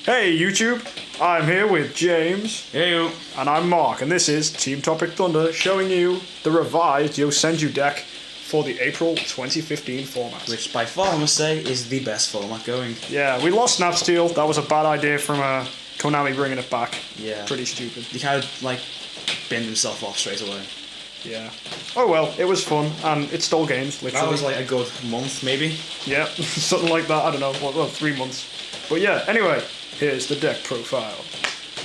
Hey YouTube, I'm here with James. Hey-o. And I'm Mark, and this is Team Tropic Thunder showing you the revised Yosenju deck for the April 2015 format. Which by far I must say is the best format going. Yeah, we lost Snapsteel. That was a bad idea from Konami bringing it back. Yeah. Pretty stupid. He kind of like binned himself off straight away. Yeah. Oh well, it was fun, and it stole games, literally. That was like a good month, maybe. Yeah, something like that. I don't know. Well, 3 months. But yeah, anyway, here's the deck profile.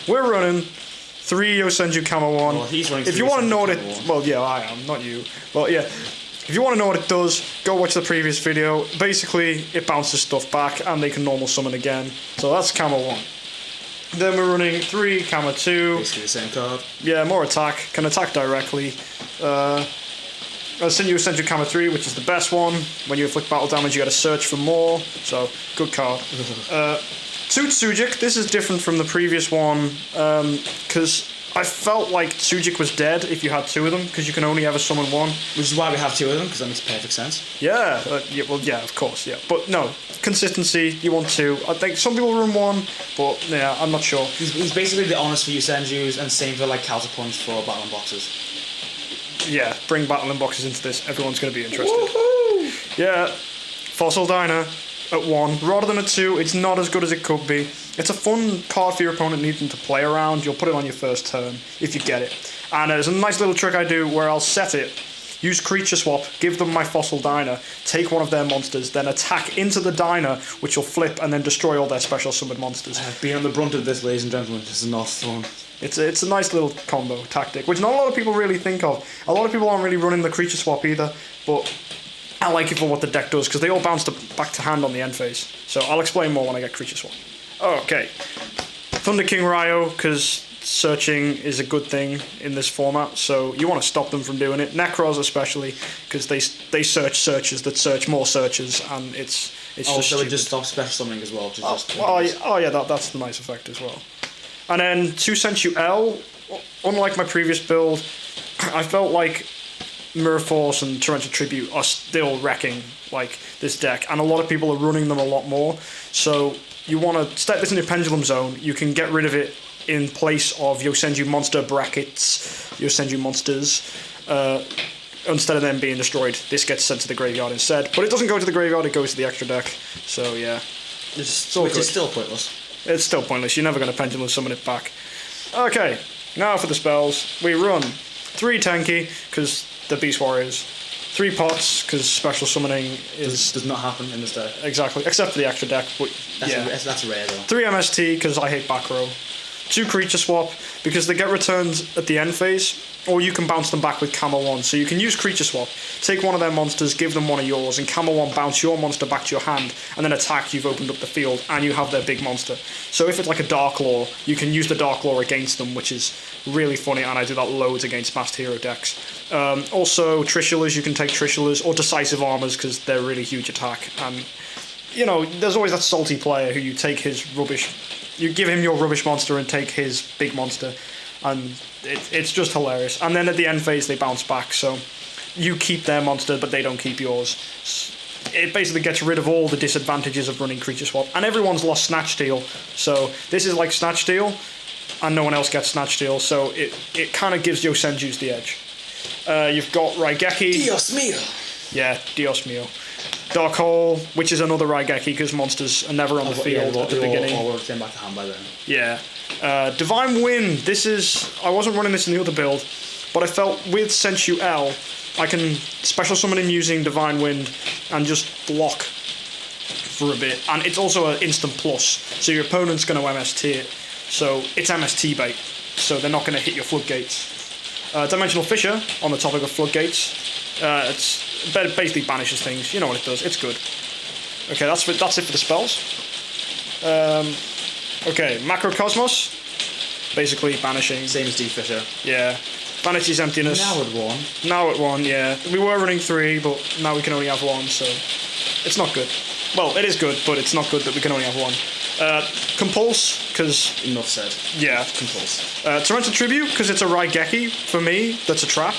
We're running 3 Yosenju Kama 1. Well, he's running if you want to know what Kama it... 1. Well, yeah, I am, not you. Well, yeah. If you want to know what it does, go watch the previous video. Basically, it bounces stuff back, and they can normal summon again. So that's Kama 1. Then we're running 3 Kama 2. Basically the same card. Yeah, more attack. Can attack directly. I'll send you Yosenju Kama 3, which is the best one. When you inflict battle damage, you gotta search for more. So, good card. 2 Tsujik. This is different from the previous one, because I felt like Tsujik was dead if you had 2 of them, because you can only ever summon 1. Which is why we have 2 of them, because that makes perfect sense. Yeah, well, yeah, of course, yeah. But no, consistency, you want 2. I think some people run 1, but yeah, I'm not sure. He's basically the honest for Yosenjus, and same for like Counterpunch for Battling Boxes. Yeah, bring Battling Boxes into this, everyone's going to be interested. Woohoo! Yeah, Fossil Dyna at 1. Rather than a 2, it's not as good as it could be. It's a fun card for your opponent needing to play around. You'll put it on your first turn if you get it. And there's a nice little trick I do where I'll set it, use Creature Swap, give them my Fossil Dyna, take one of their monsters, then attack into the Dyna, which will flip and then destroy all their special summoned monsters. I've been on the brunt of this, ladies and gentlemen. This is not fun. It's a nice little combo tactic, which not a lot of people really think of. A lot of people aren't really running the Creature Swap either, but I like it for what the deck does, because they all bounce back to hand on the end phase. So I'll explain more when I get Creature Swap. Okay. Thunder King Rai-Oh, because searching is a good thing in this format, so you want to stop them from doing it. Necros especially, because they search searches that search more searches, and it's Oh, just so stupid. it just stops special summoning as well? Yeah, that's the nice effect as well. And then Yosenju L, unlike my previous build, I felt like Mirror Force and Torrential Tribute are still wrecking like this deck, and a lot of people are running them a lot more. So you want to step this in your Pendulum Zone. You can get rid of it in place of Yosenju Monster brackets, Yosenju Monsters. Instead of them being destroyed, this gets sent to the graveyard instead. But it doesn't go to the graveyard; it goes to the extra deck. So yeah, Which is still pointless. It's still pointless. You're never going to Pendulum Summon it back. Okay, now for the spells. We run 3 Tenki, because they're Beast Warriors. 3 Pots, because special summoning does not happen in this deck. Exactly, except for the extra deck. But That's rare though. 3 MST, because I hate back row. 2 Creature Swap, because they get returned at the end phase, or you can bounce them back with Kama 1. So you can use Creature Swap, take one of their monsters, give them one of yours, and Kama 1 bounce your monster back to your hand, and then attack. You've opened up the field, and you have their big monster. So if it's like a Dark Law, you can use the Dark Law against them, which is really funny, and I do that loads against Masked Hero decks. Also, Trishulas, you can take Trishulas, or Decisive Armors, because they're really huge attack. And, you know, there's always that salty player who you take his rubbish... You give him your rubbish monster and take his big monster, and it's just hilarious. And then at the end phase, they bounce back, so you keep their monster, but they don't keep yours. It basically gets rid of all the disadvantages of running Creature Swap, and everyone's lost Snatch Steal, so this is like Snatch Steal, and no one else gets Snatch Steal, so it kind of gives Yosenjus the edge. You've got Raigeki. Dios mío! Yeah, Dios mío. Dark Hole, which is another Raigeki, because monsters are never on the field at the beginning. Or came back to hand by then. Yeah. Divine Wind, I wasn't running this in the other build, but I felt with Yosenju L, I can special summon him using Divine Wind and just block for a bit. And it's also an instant plus, so your opponent's going to MST it. So it's MST bait, so they're not going to hit your floodgates. Dimensional Fissure, on the topic of floodgates. It basically banishes things. You know what it does. It's good. Okay, that's it for the spells. Okay, Macrocosmos. Basically banishing. Same as D-Fisher. Yeah. Vanity's Emptiness. Now at 1. Now at 1, yeah. We were running 3, but now we can only have 1, so it's not good. Well, it is good, but it's not good that we can only have 1. Compulse, because... Enough said. Yeah. Compulse. Torrential Tribute, because it's a Raigeki, for me, that's a trap.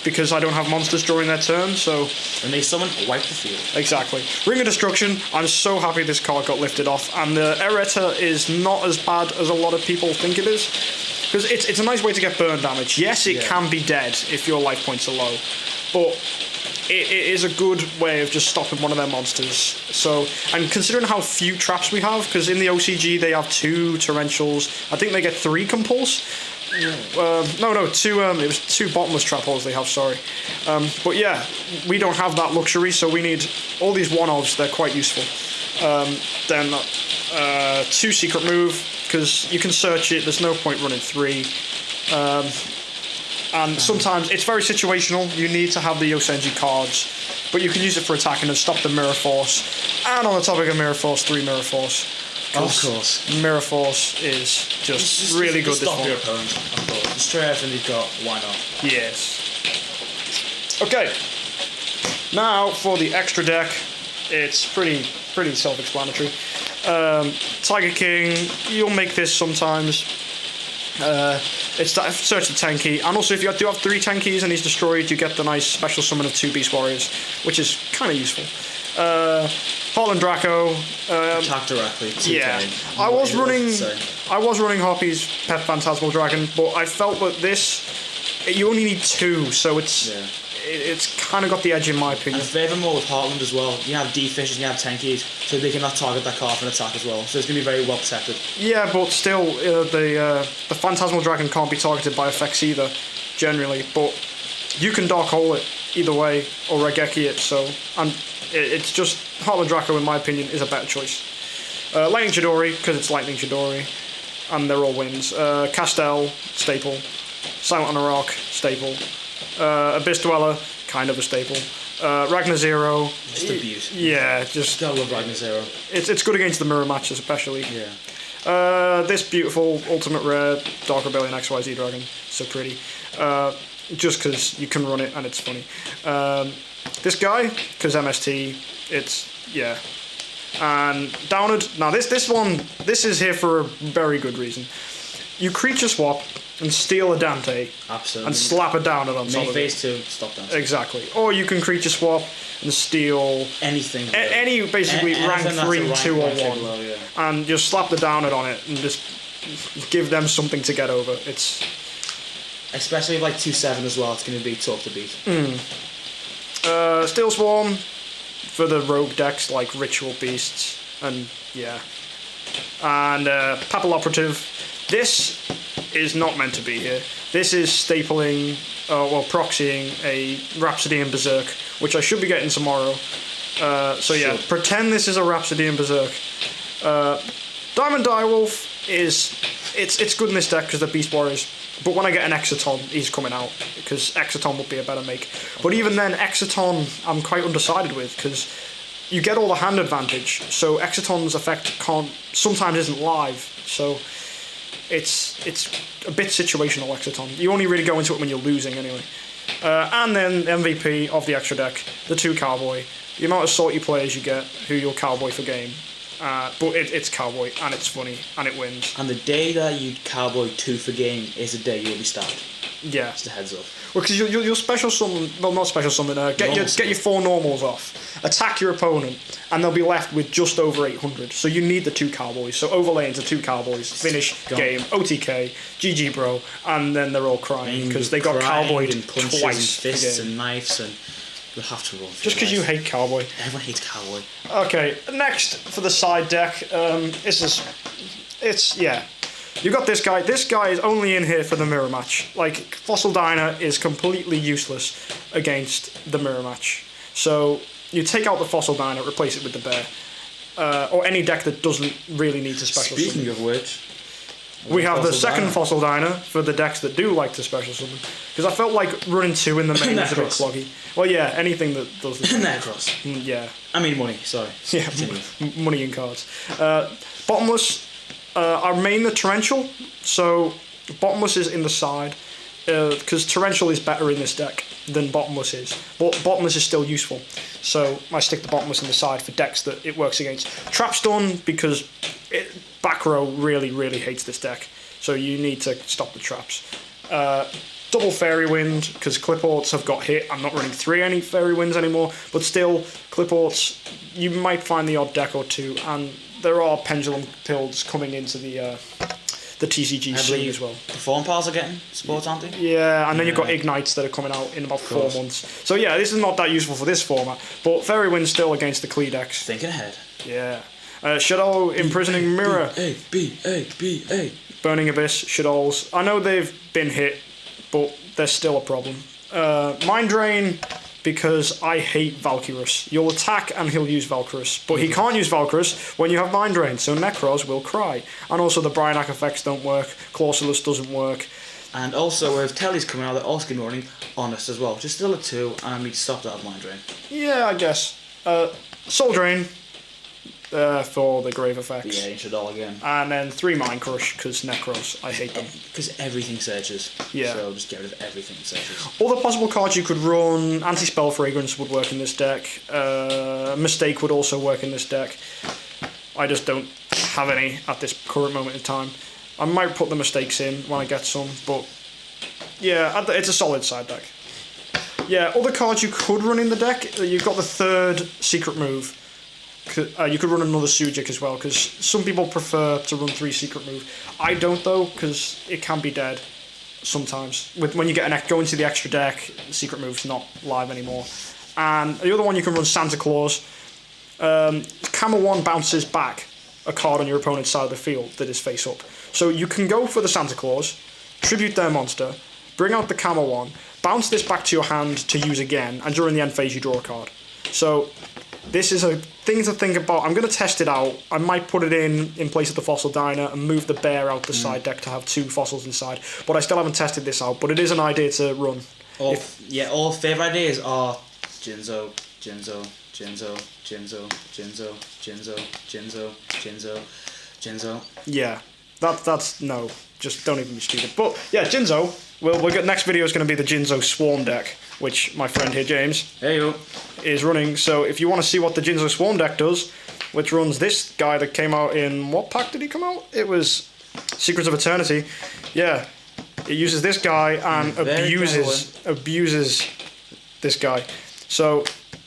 because I don't have monsters during their turn, so... When they summon, wipe the field. Exactly. Ring of Destruction, I'm so happy this card got lifted off, and the Eretta is not as bad as a lot of people think it is, because it's a nice way to get burn damage. Yes, it can be dead if your life points are low, but it is a good way of just stopping one of their monsters. So, and considering how few traps we have, because in the OCG they have 2 Torrentials, I think they get 3 Compulse. No, 2. It was 2 bottomless trap holes they have. Sorry, but yeah, we don't have that luxury, so we need all these one-offs. They're quite useful. Then 2 secret move, because you can search it. There's no point running 3. And sometimes it's very situational. You need to have the Yosenju cards, but you can use it for attacking and stop the Mirror Force. And on the topic of Mirror Force, 3 Mirror Force. Of course. Mirror Force is just really good. Stop your opponent. Of course. Destroy everything you've got. Why not? Yes. Okay. Now for the extra deck, it's pretty self-explanatory. Tiger King, you'll make this sometimes. It's that search the Tenki, and also if you do have 3 Tenkis and he's destroyed, you get the nice special summon of 2 Beast Warriors, which is kind of useful. Heartlandraco. Attack directly. 2K. Yeah, I was running Hoppy's Pet Phantasmal Dragon, but I felt that you only need 2, so it's kind of got the edge in my opinion. And furthermore with Heartland as well, you have D-Fishes and you have Tenkis, so they cannot target that card for an attack as well, so it's going to be very well protected. Yeah, but still, the Phantasmal Dragon can't be targeted by effects either, generally, but you can Dark Hole it either way, or Raigeki it, so it's just, Heartlandraco in my opinion is a better choice. Lightning Chidori, because it's Lightning Chidori, and they're all wins. Castel, staple. Silent on a Rock, staple. Abyss Dweller, kind of a staple. Ragnazero. Just abuse. Yeah, just... I love Ragnazero. It's good against the mirror matches, especially. Yeah. This beautiful ultimate rare Dark Rebellion XYZ Dragon. So pretty. Just because you can run it and it's funny. This guy, because MST, it's... yeah. And Downerd. Now this is here for a very good reason. You creature swap and steal a Dante. Absolutely. And slap a Downerd on top of it. phase 2, stop Dante. Exactly. Or you can creature swap and steal anything. Any basically rank 3, 2 or 1. Below, yeah. And just slap the Downerd on it and just give them something to get over. It's especially like 2/7 as well, it's gonna be tough to beat. Steelswarm for the rogue decks like Ritual Beasts and yeah. And Papilloperative. This is not meant to be here. This is stapling, proxying a Rhapsody and Berserk, which I should be getting tomorrow. So yeah, pretend this is a Rhapsody and Berserk. Diamond Direwolf it's good in this deck because they're Beast Warriors. But when I get an Exciton, he's coming out because Exciton would be a better make. But even then, Exciton I'm quite undecided with because you get all the hand advantage. So Exciton's effect sometimes isn't live. So it's a bit situational, Exciton. You only really go into it when you're losing anyway. And then MVP of the extra deck, the 2 Cowboy. The amount of salty players you get who you'll Cowboy for game. But it's Cowboy, and it's funny, and it wins. And the day that you Cowboy 2 for game is the day you'll be stabbed. Yeah. Just a heads up. Well, because you'll special summon, well, not special summon, get your 4 normals off, attack your opponent, and they'll be left with just over 800. So you need the 2 Cowboys. So overlay into 2 Cowboys, finish game, OTK, GG bro, and then they're all crying because they got Cowboyed and punches twice. And fists and knives and you'll have to roll. Just because you hate Cowboy. Everyone hates Cowboy. Okay, next for the side deck, you got this guy. This guy is only in here for the mirror match. Like, Fossil Dyna is completely useless against the mirror match. So, you take out the Fossil Dyna, replace it with the bear. Or any deck that doesn't really need to special summon. Speaking of which, we have the second Fossil Dyna for the decks that do like to special summon. Because I felt like running 2 in the main is a bit cloggy. Well, yeah, anything that does the Necros. Yeah. I mean money, sorry. Yeah, money and cards. Bottomless, I main the Torrential, so Bottomless is in the side, because Torrential is better in this deck than Bottomless is. But Bottomless is still useful, so I stick the Bottomless in the side for decks that it works against. Trap's done because back row really, really hates this deck, so you need to stop the traps. double Fairy Wind, because Cliports have got hit. I'm not running 3 any Fairy Winds anymore, but still, Cliports, you might find the odd deck or two, and there are Pendulum Pills coming into the TCG soon as well. Perform Pals are getting sports, aren't they? Yeah, and then you've got Ignites that are coming out in about 4 months. So yeah, this is not that useful for this format, but Fairy Wind's still against the Klee decks. Thinking ahead. Yeah. Shadow Imprisoning Mirror. B-A. Burning Abyss, Shadows. I know they've been hit, but they're still a problem. Mind Drain, because I hate Valkyrus. You'll attack and he'll use Valkyrus, but he can't use Valkyrus when you have Mind Drain, so Necros will cry. And also the Bryonac effects don't work, Clausulus doesn't work. And also, with Telly's coming out, they're also going to be running Honest as well. Just still a 2, and I need to stop that of Mind Drain. Yeah, I guess. Soul Drain. For the grave effects. Yeah, you should all again. And then 3 Mind Crush, because Necros, I hate them. Because everything searches. Yeah. So just get rid of everything that searches. All the possible cards you could run, Anti-Spell Fragrance would work in this deck. Mistake would also work in this deck. I just don't have any at this current moment in time. I might put the mistakes in when I get some, but yeah, it's a solid side deck. Yeah, other cards you could run in the deck, you've got the 3rd Secret Move. You could run another Tsujik as well, because some people prefer to run 3 Secret Move. I don't though, because it can be dead sometimes. When you get go into the extra deck, Secret Move's not live anymore. And the other one you can run Santa Claus. Kama 1 bounces back a card on your opponent's side of the field that is face up. So you can go for the Santa Claus, tribute their monster, bring out the Kama 1, bounce this back to your hand to use again, and during the end phase you draw a card. So this is a thing to think about. I'm going to test it out. I might put it in place of the Fossil Dyna and move the bear out the side deck to have 2 fossils inside. But I still haven't tested this out. But it is an idea to run. All favourite ideas are Jinzo. Yeah, that's no. Just don't even be stupid. But yeah, Jinzo. We'll get next video is going to be the Jinzo Swarm deck, which my friend here James is running. So if you want to see what the Jinzo Swarm deck does, which runs this guy that came out in what pack did he come out? It was Secrets of Eternity. Yeah, it uses this guy and abuses this guy. So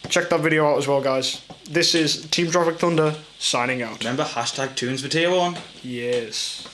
check that video out as well, guys. This is Team Tropic Thunder signing out. Remember, #tunes for tier 1. Yes.